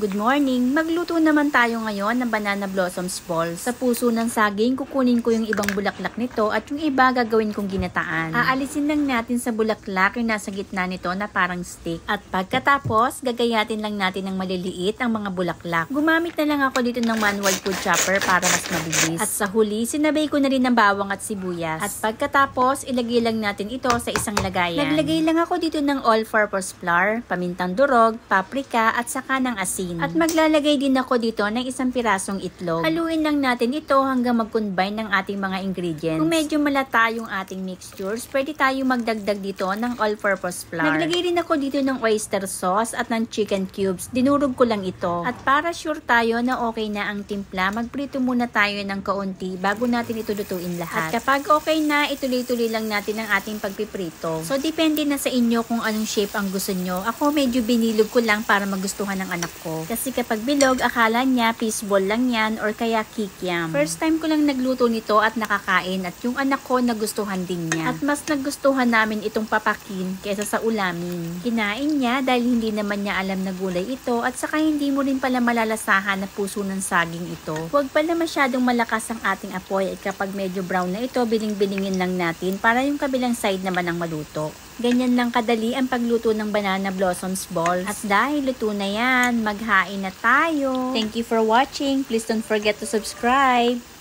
Good morning! Magluto naman tayo ngayon ng banana blossoms balls. Sa puso ng saging, kukunin ko yung ibang bulaklak nito at yung iba gagawin kong ginataan. Aalisin lang natin sa bulaklak yung nasa gitna nito na parang stick. At pagkatapos, gagayatin lang natin ng maliliit ang mga bulaklak. Gumamit na lang ako dito ng manual food chopper para mas mabilis. At sa huli, sinabay ko na rin ng bawang at sibuyas. At pagkatapos, ilagay lang natin ito sa isang lagayan. Naglagay lang ako dito ng all-purpose flour, pamintang durog, paprika at saka ng asin. At maglalagay din ako dito ng isang pirasong itlog. Haluin lang natin ito hanggang mag-combine ng ating mga ingredients. Kung medyo malata yung ating mixtures, pwede tayo magdagdag dito ng all-purpose flour. Naglagay rin ako dito ng oyster sauce at ng chicken cubes. Dinurog ko lang ito. At para sure tayo na okay na ang timpla, magprito muna tayo ng kaunti bago natin ito lutuin lahat. At kapag okay na, ituloy-tuloy lang natin ang ating pagpiprito. So, depende na sa inyo kung anong shape ang gusto nyo. Ako medyo binilog ko lang para magustuhan ng anak ko. Kasi kapag bilog, akala niya fishball lang yan or kaya kikiam. First time ko lang nagluto nito at nakakain at yung anak ko nagustuhan din niya. At mas nagustuhan namin itong papakin kaysa sa ulamin. Kinain niya dahil hindi naman niya alam na gulay ito at saka hindi mo rin pala malalasahan na puso ng saging ito. Huwag pala masyadong malakas ang ating apoy at kapag medyo brown na ito, biling-bilingin lang natin para yung kabilang side naman ang maluto. Ganyan lang kadali ang pagluto ng banana blossoms balls. At dahil luto na yan, maghain na tayo. Thank you for watching. Please don't forget to subscribe.